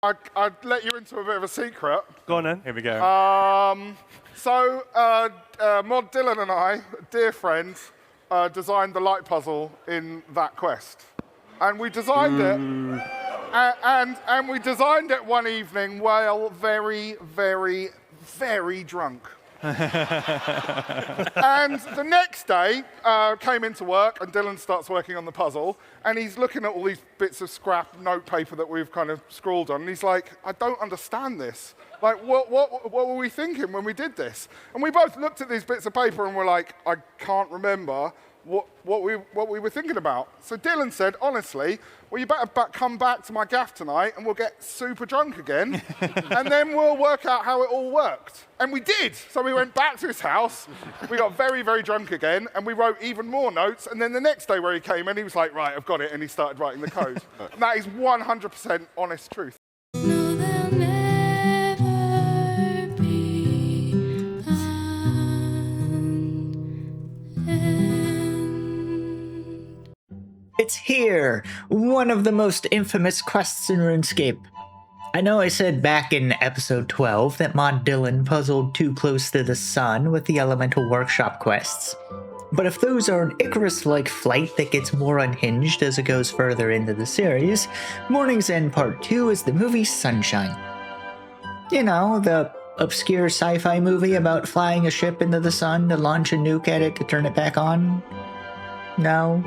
I'd let you into a bit of a secret. Go on then. Here we go. Mod Dylan and I, dear friends, designed the light puzzle in that quest. And we designed it, and we designed it one evening while very, very, very drunk. And the next day, came into work, and Dylan starts working on the puzzle, and he's looking at all these bits of scrap notepaper that we've kind of scrawled on, and he's like, I don't understand this. Like, what were we thinking when we did this? And we both looked at these bits of paper and were like, I can't remember what we were thinking about. So Dylan said, honestly, well, you better come back to my gaff tonight and we'll get super drunk again, and then we'll work out how it all worked. And we did. So we went back to his house, we got very, very drunk again, and we wrote even more notes, and then the next day where he came in, he was like, right, I've got it, and he started writing the code. And that is 100% honest truth. It's here! One of the most infamous quests in RuneScape. I know I said back in episode 12 that Mod Dylan puzzled too close to the sun with the Elemental Workshop quests. But if those are an Icarus-like flight that gets more unhinged as it goes further into the series, Morning's End Part 2 is the movie Sunshine. You know, the obscure sci-fi movie about flying a ship into the sun to launch a nuke at it to turn it back on? No?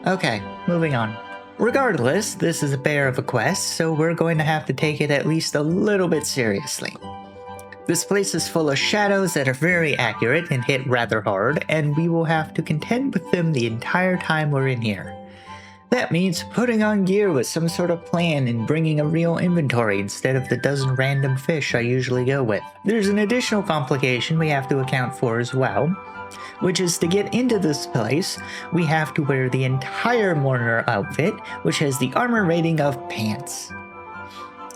Okay, moving on. Regardless, this is a bear of a quest, so we're going to have to take it at least a little bit seriously. This place is full of shadows that are very accurate and hit rather hard, and we will have to contend with them the entire time we're in here. That means putting on gear with some sort of plan and bringing a real inventory instead of the dozen random fish I usually go with. There's an additional complication we have to account for as well, which is to get into this place, we have to wear the entire mourner outfit, which has the armor rating of pants.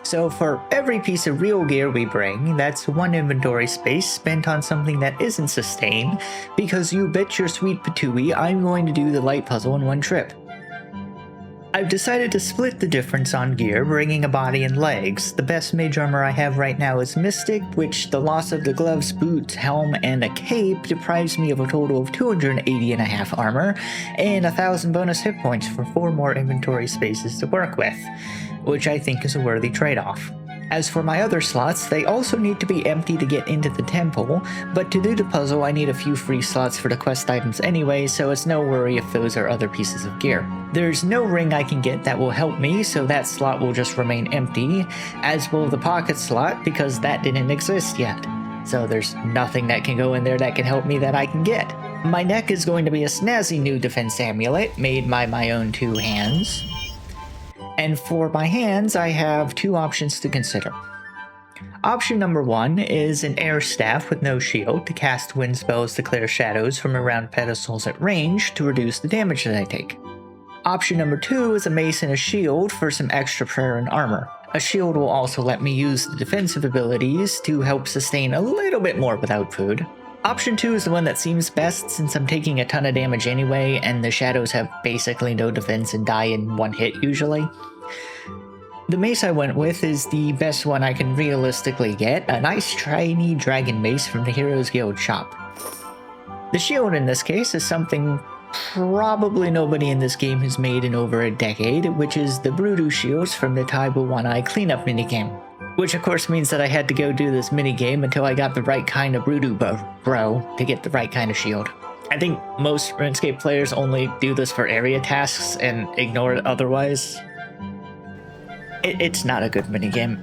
So for every piece of real gear we bring, that's one inventory space spent on something that isn't sustained, because you bet your sweet patooey I'm going to do the light puzzle in one trip. I've decided to split the difference on gear, bringing a body and legs. The best mage armor I have right now is Mystic, which the loss of the gloves, boots, helm, and a cape deprives me of a total of 280.5 armor, and 1,000 bonus hit points for 4 more inventory spaces to work with, which I think is a worthy trade-off. As for my other slots, they also need to be empty to get into the temple, but to do the puzzle I need a few free slots for the quest items anyway, so it's no worry if those are other pieces of gear. There's no ring I can get that will help me, so that slot will just remain empty, as will the pocket slot, because that didn't exist yet. So there's nothing that can go in there that can help me that I can get. My neck is going to be a snazzy new defense amulet, made by my own 2 hands. And for my hands, I have 2 options to consider. Option number 1 is an air staff with no shield to cast wind spells to clear shadows from around pedestals at range to reduce the damage that I take. Option number 2 is a mace and a shield for some extra prayer and armor. A shield will also let me use the defensive abilities to help sustain a little bit more without food. Option 2 is the one that seems best since I'm taking a ton of damage anyway, and the shadows have basically no defense and die in one hit usually. The mace I went with is the best one I can realistically get, a nice shiny dragon mace from the Heroes Guild shop. The shield in this case is something probably nobody in this game has made in over a decade, which is the Brudu shields from the Taibu One-Eye cleanup minigame. Which of course means that I had to go do this minigame until I got the right kind of Brudu bro to get the right kind of shield. I think most RuneScape players only do this for area tasks and ignore it otherwise. It's not a good minigame.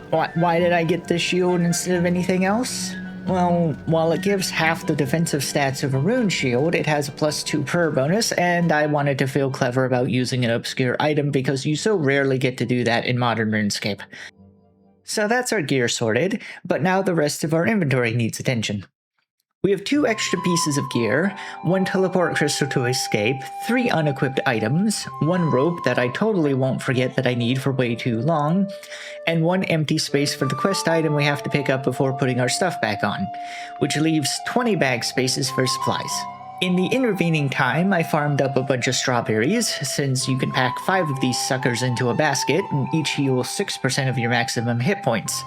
Why did I get this shield instead of anything else? Well, while it gives half the defensive stats of a rune shield, it has a +2 prayer bonus, and I wanted to feel clever about using an obscure item because you so rarely get to do that in modern RuneScape. So that's our gear sorted, but now the rest of our inventory needs attention. We have 2 extra pieces of gear, 1 teleport crystal to escape, 3 unequipped items, 1 rope that I totally won't forget that I need for way too long, and 1 empty space for the quest item we have to pick up before putting our stuff back on, which leaves 20 bag spaces for supplies. In the intervening time, I farmed up a bunch of strawberries, since you can pack 5 of these suckers into a basket, and each heals 6% of your maximum hit points.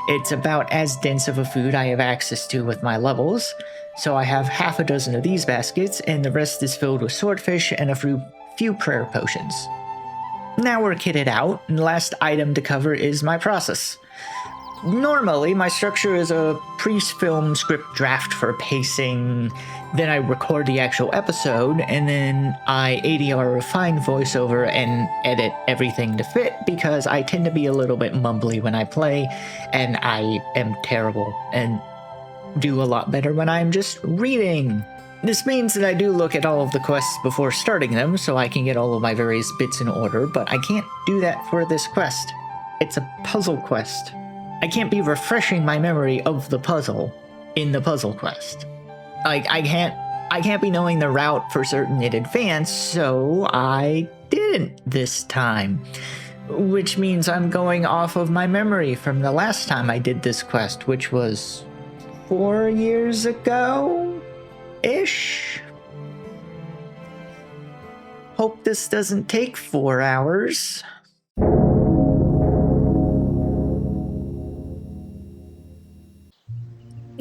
It's about as dense of a food I have access to with my levels, so I have half a dozen of these baskets, and the rest is filled with swordfish and a few prayer potions. Now we're kitted out, and the last item to cover is my process. Normally, my structure is a pre-filmed script draft for pacing, then I record the actual episode, and then I ADR refine voiceover and edit everything to fit, because I tend to be a little bit mumbly when I play, and I am terrible, and do a lot better when I'm just reading. This means that I do look at all of the quests before starting them, so I can get all of my various bits in order, but I can't do that for this quest. It's a puzzle quest. I can't be refreshing my memory of the puzzle in the puzzle quest. Like, I can't be knowing the route for certain in advance, so I didn't this time. Which means I'm going off of my memory from the last time I did this quest, which was 4 years ago-ish? Hope this doesn't take 4 hours.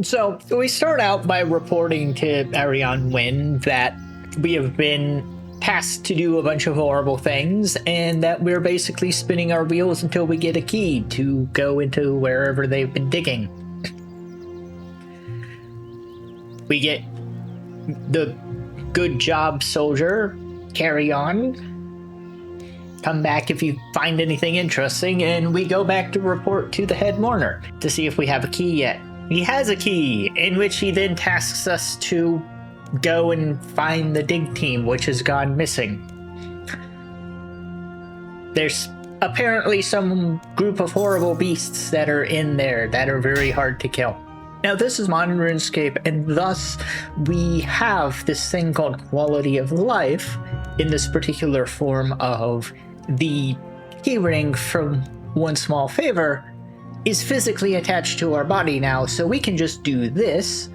So, we start out by reporting to Ariane Wynn that we have been tasked to do a bunch of horrible things, and that we're basically spinning our wheels until we get a key to go into wherever they've been digging. We get the good job, soldier, carry on, come back if you find anything interesting, and we go back to report to the head mourner to see if we have a key yet. He has a key, in which he then tasks us to go and find the dig team, which has gone missing. There's apparently some group of horrible beasts that are in there that are very hard to kill. Now, this is modern RuneScape, and thus we have this thing called quality of life in this particular form of the keyring from One Small Favor is physically attached to our body now, so we can just do this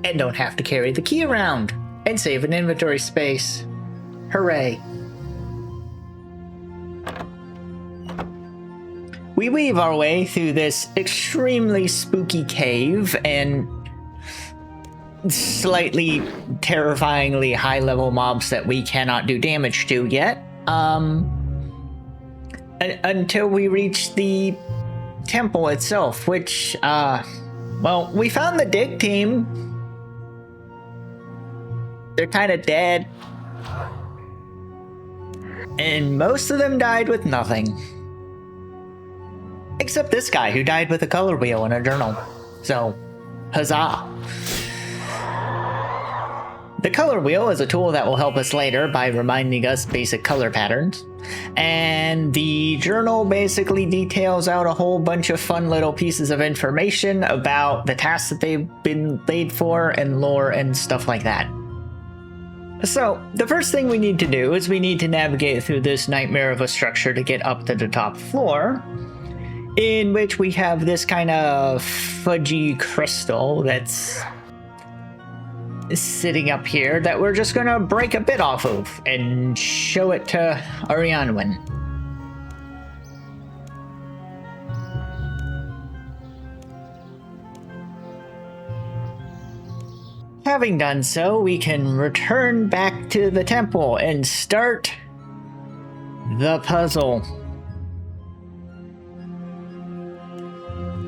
and don't have to carry the key around and save an inventory space. Hooray. We weave our way through this extremely spooky cave and slightly terrifyingly high-level mobs that we cannot do damage to yet, until we reach the temple itself, which, well, we found the dig team. They're kind of dead. And most of them died with nothing. Except this guy, who died with a color wheel and a journal. So, huzzah. The color wheel is a tool that will help us later by reminding us basic color patterns. And the journal basically details out a whole bunch of fun little pieces of information about the tasks that they've been laid for and lore and stuff like that. So, the first thing we need to do is we need to navigate through this nightmare of a structure to get up to the top floor, in which we have this kind of fudgy crystal that's sitting up here that we're just gonna break a bit off of and show it to Arianwin. Having done so, we can return back to the temple and start the puzzle.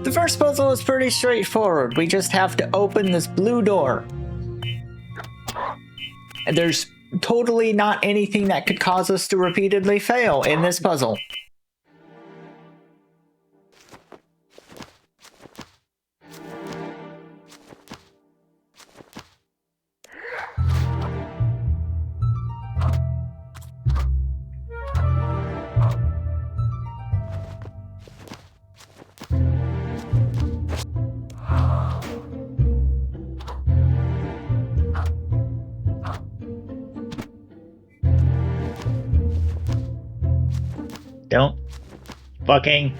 The first puzzle is pretty straightforward. We just have to open this blue door. And there's totally not anything that could cause us to repeatedly fail in this puzzle. Don't fucking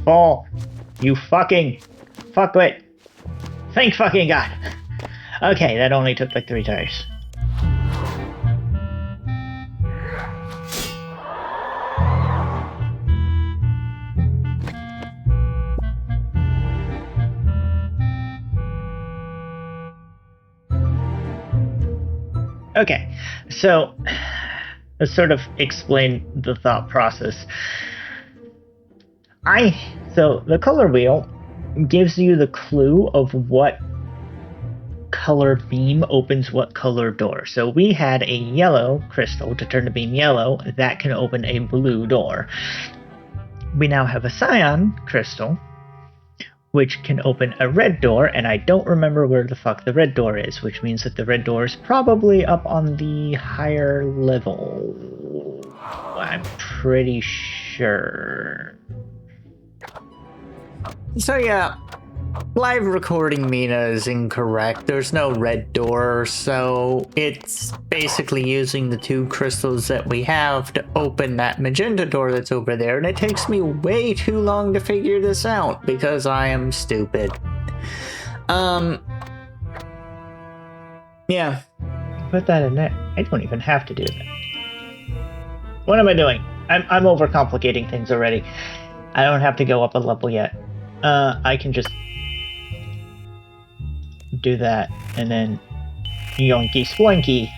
fall. You fucking fuckwit. Thank fucking God. Okay, that only took like 3 tries. Okay, so let's sort of explain the thought process. So the color wheel gives you the clue of what color beam opens what color door. So we had a yellow crystal to turn the beam yellow that can open a blue door. We now have a cyan crystal which can open a red door, and I don't remember where the fuck the red door is, which means that the red door is probably up on the higher level. I'm pretty sure. So yeah, live recording Mina is incorrect. There's no red door, so it's basically using the 2 crystals that we have to open that magenta door that's over there, and it takes me way too long to figure this out because I am stupid. Yeah. Put that in there. I don't even have to do that. What am I doing? I'm overcomplicating things already. I don't have to go up a level yet. I can just do that, and then yoinky splunky.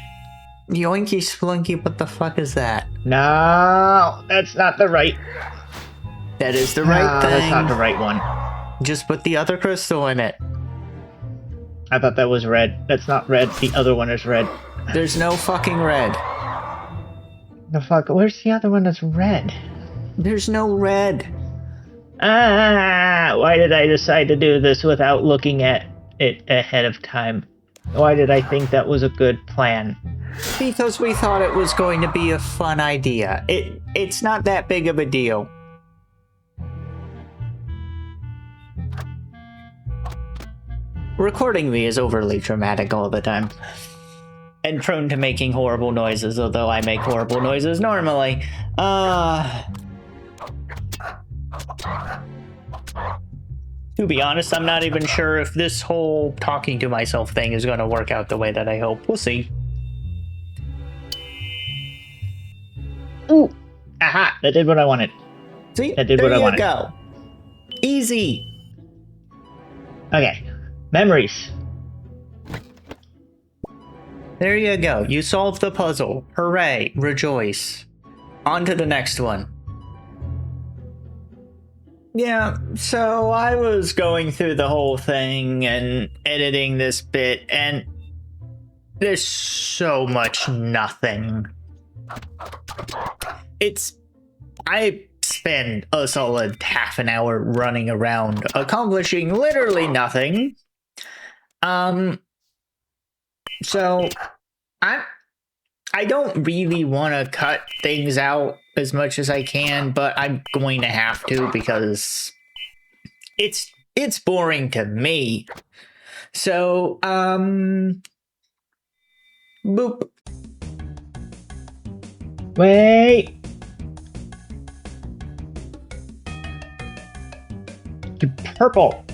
Yoinky splunky, what the fuck is that? No, that's not the right. That is the right thing. That's not the right one. Just put the other crystal in it. I thought that was red. That's not red. The other one is red. There's no fucking red. The fuck? Where's the other one that's red? There's no red. Why did I decide to do this without looking at it ahead of time? Why did I think that was a good plan? Because we thought it was going to be a fun idea. It's not that big of a deal. Recording me is overly dramatic all the time. And prone to making horrible noises, although I make horrible noises normally. To be honest, I'm not even sure if this whole talking to myself thing is going to work out the way that I hope. We'll see. Ooh! Aha! That did what I wanted. See? That did what I wanted. There you go. Easy. Okay. Memories. There you go. You solved the puzzle. Hooray. Rejoice. On to the next one. Yeah, so I was going through the whole thing and editing this bit, and there's so much nothing. I spend a solid half an hour running around, accomplishing literally nothing. So I don't really want to cut things out as much as I can, but I'm going to have to because it's boring to me. So, boop. Wait! Purple!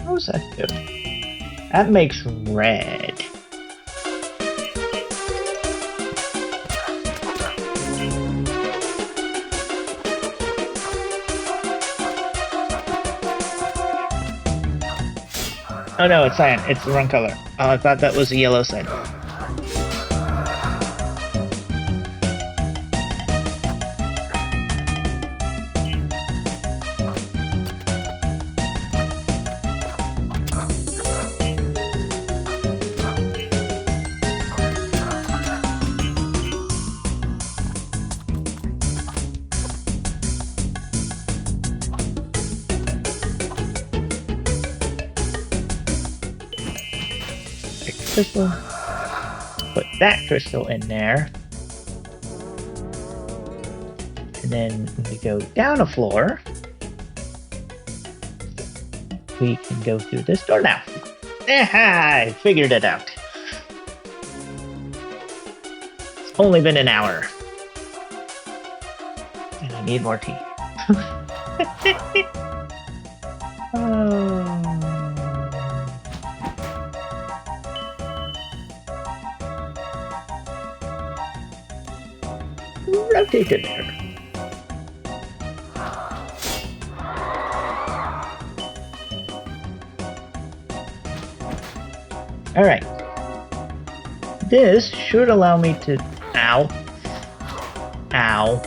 What does that do? That makes red. Oh no, it's cyan. It's the wrong color. Oh, I thought that was the yellow side. Crystal. Put that crystal in there. And then when we go down a floor, we can go through this door now. I figured it out. It's only been an hour. And I need more tea. Rotate it there. Alright. This should allow me to... Ow. Ow.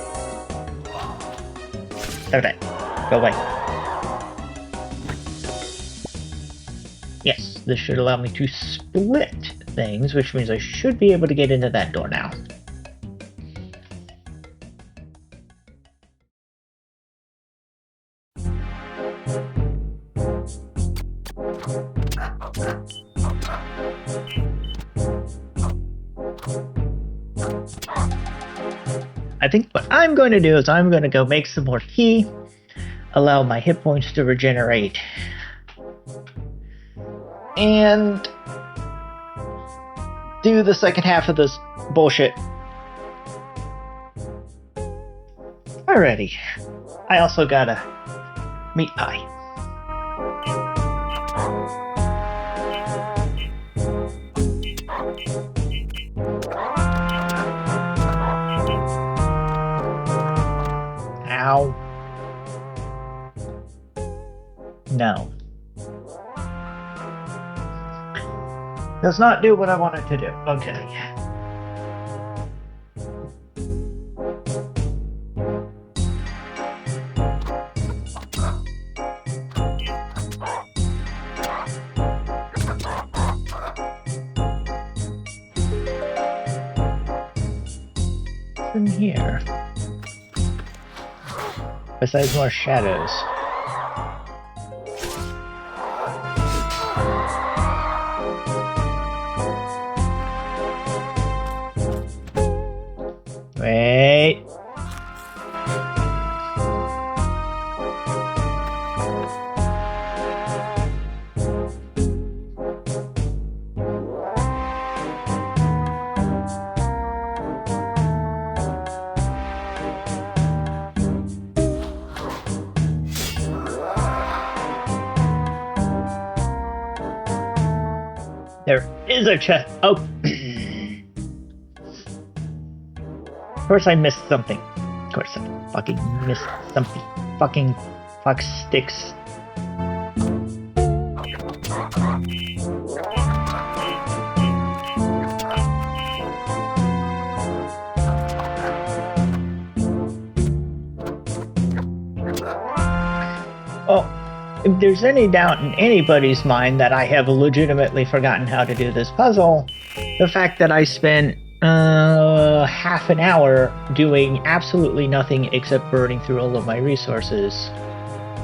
Okay. Go away. Yes, this should allow me to split things, which means I should be able to get into that door now. I think what I'm going to do is I'm going to go make some more tea, allow my hit points to regenerate, and do the second half of this bullshit. Alrighty. I also got a meat pie. Ow. No. Does not do what I wanted to do. Okay. What's in here? Besides more shadows. Wait. There is a chest. Oh. Of course I missed something. Of course I fucking missed something. Fucking fuck sticks. Oh, if there's any doubt in anybody's mind that I have legitimately forgotten how to do this puzzle, the fact that I spent half an hour doing absolutely nothing except burning through all of my resources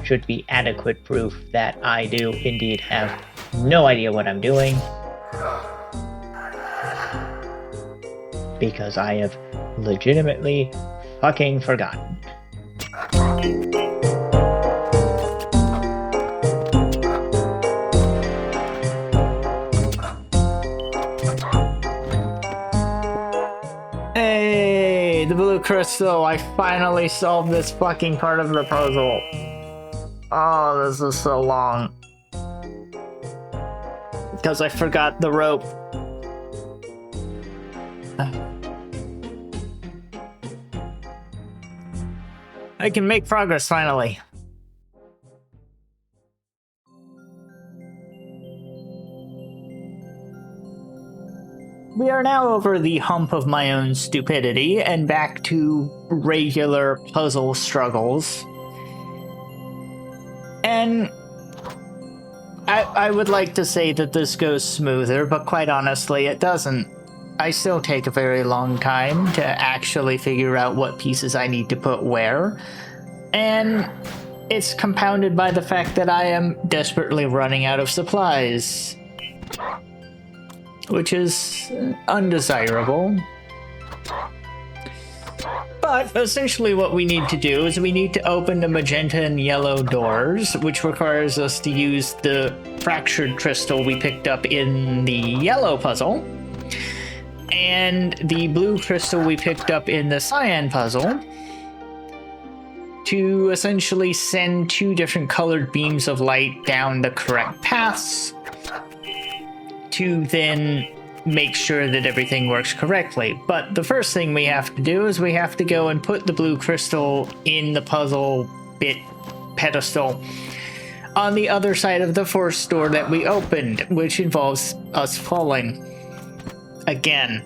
should be adequate proof that I do indeed have no idea what I'm doing, because I have legitimately fucking forgotten. Hey, the blue crystal, I finally solved this fucking part of the puzzle. Oh, this is so long. Because I forgot the rope. I can make progress finally. We are now over the hump of my own stupidity and back to regular puzzle struggles. And I would like to say that this goes smoother, but quite honestly, it doesn't. I still take a very long time to actually figure out what pieces I need to put where. And it's compounded by the fact that I am desperately running out of supplies, which is undesirable. But But essentially what we need to do is we need to open the magenta and yellow doors, which requires us to use the fractured crystal we picked up in the yellow puzzle, and the blue crystal we picked up in the cyan puzzle, to essentially send 2 different colored beams of light down the correct paths to then make sure that everything works correctly. But the first thing we have to do is we have to go and put the blue crystal in the puzzle bit pedestal on the other side of the first door that we opened, which involves us falling again.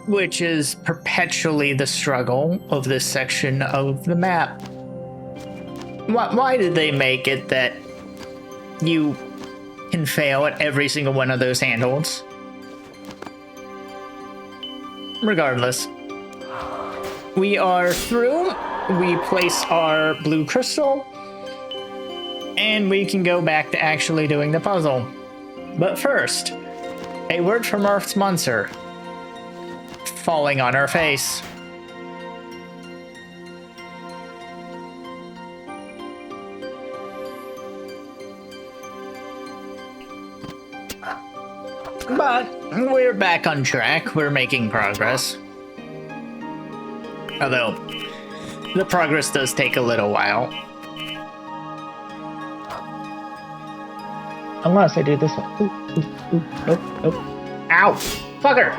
Which is perpetually the struggle of this section of the map. Why did they make it that you can fail at every single one of those handholds? Regardless. We are through. We place our blue crystal. And we can go back to actually doing the puzzle. But first, a word from our sponsor. Falling on our face. But we're back on track. We're making progress. Although, the progress does take a little while. Unless I do this one. Ooh, nope, nope. Ow! Fucker!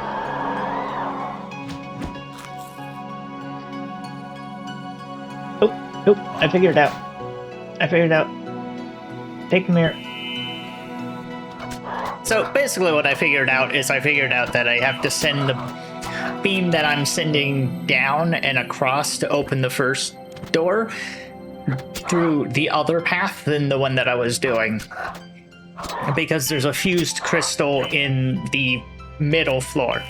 Nope, I figured it out. Take the mirror. So basically what I figured out that I have to send the beam that I'm sending down and across to open the first door through the other path than the one that I was doing. Because there's a fused crystal in the middle floor.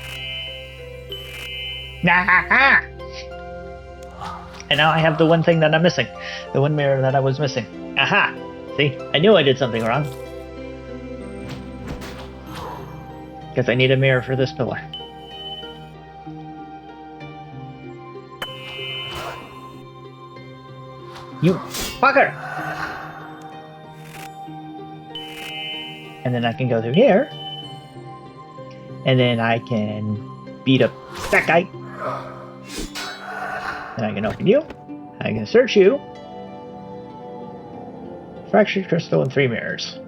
And now I have the one thing that I'm missing. The one mirror that I was missing. Aha! See? I knew I did something wrong. Because I need a mirror for this pillar. You fucker! And then I can go through here. And then I can beat up that guy. And I can open you. I can search you. Fractured crystal and 3 mirrors.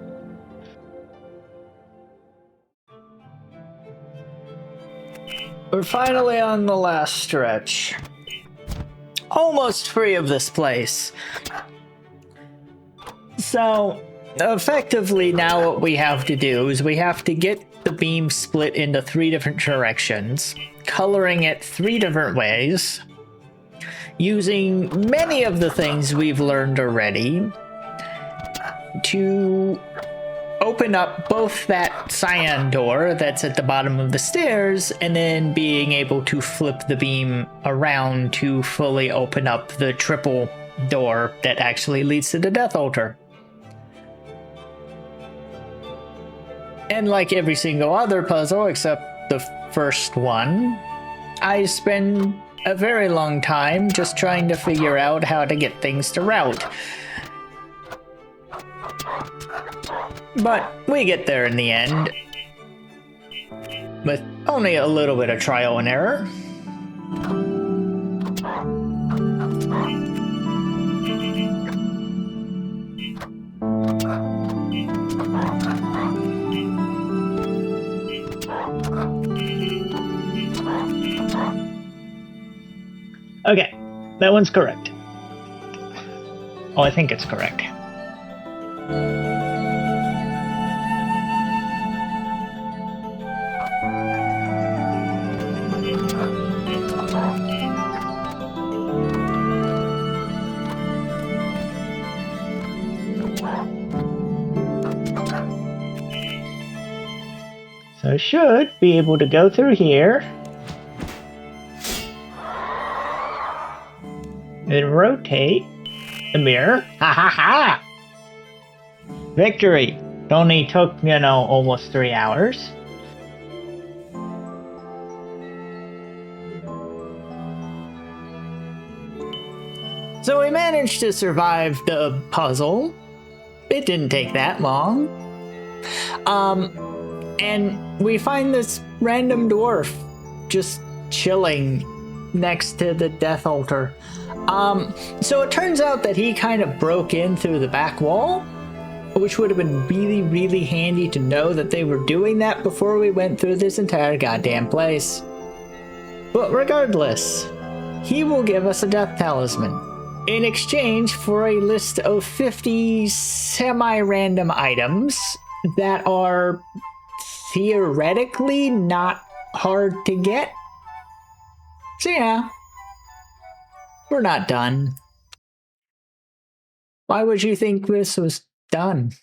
We're finally on the last stretch. Almost free of this place. So, effectively now what we have to do is we have to get the beam split into 3 different directions, coloring it 3 different ways, using many of the things we've learned already to open up both that cyan door that's at the bottom of the stairs and then being able to flip the beam around to fully open up the triple door that actually leads to the death altar. And like every single other puzzle except the first one, I spend a very long time just trying to figure out how to get things to route. But we get there in the end, with only a little bit of trial and error. Okay, that one's correct. Oh, I think it's correct. So I should be able to go through here and rotate the mirror. Ha ha ha! Victory! It only took, almost 3 hours. So we managed to survive the puzzle. It didn't take that long. And we find this random dwarf just chilling next to the death altar. So it turns out that he kind of broke in through the back wall, which would have been really, really handy to know that they were doing that before we went through this entire goddamn place. But regardless, he will give us a death talisman in exchange for a list of 50 semi-random items that are theoretically not hard to get. So yeah, we're not done. Why would you think this was done?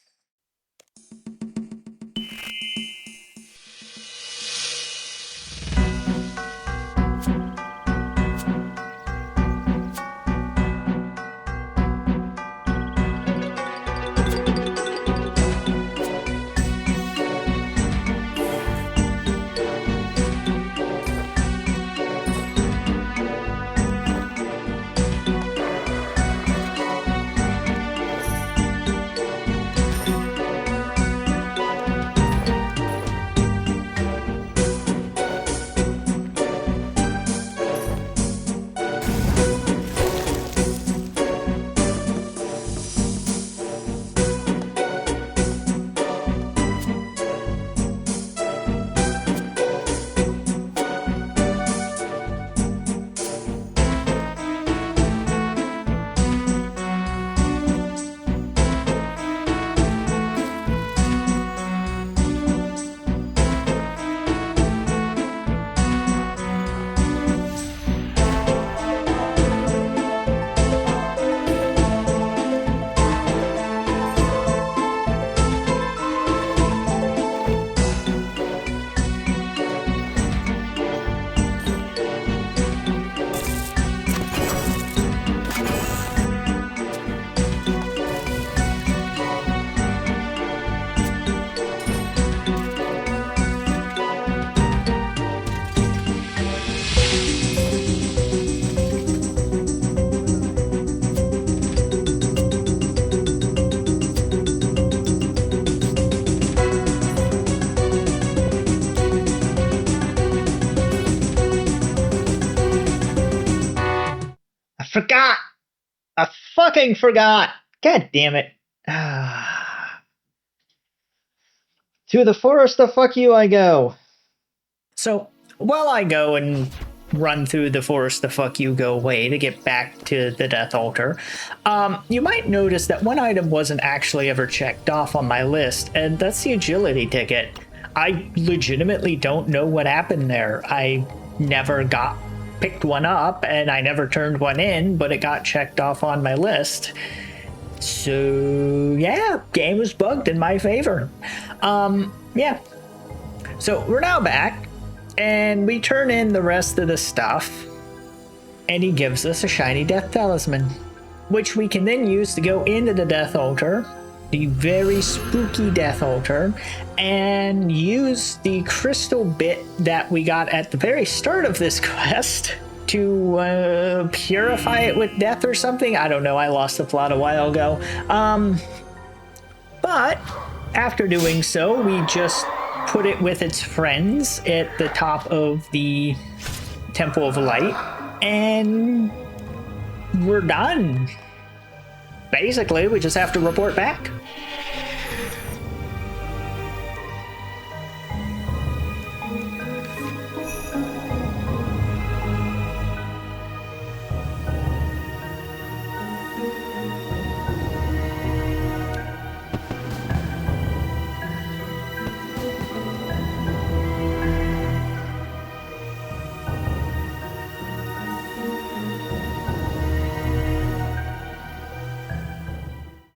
Forgot! I fucking forgot! God damn it. To the forest of fuck you I go. So while I go and run through the forest the fuck you go way to get back to the death altar, you might notice that one item wasn't actually ever checked off on my list, and that's the agility ticket. I legitimately don't know what happened there. I never picked one up and I never turned one in, but it got checked off on my list. So yeah, game was bugged in my favor. Yeah. So we're now back and we turn in the rest of the stuff and he gives us a shiny death talisman, which we can then use to go into the death altar, the very spooky death altar, and use the crystal bit that we got at the very start of this quest to purify it with death or something. I don't know, I lost the plot a while ago. But after doing so, we just put it with its friends at the top of the Temple of Light, and we're done. Basically, we just have to report back.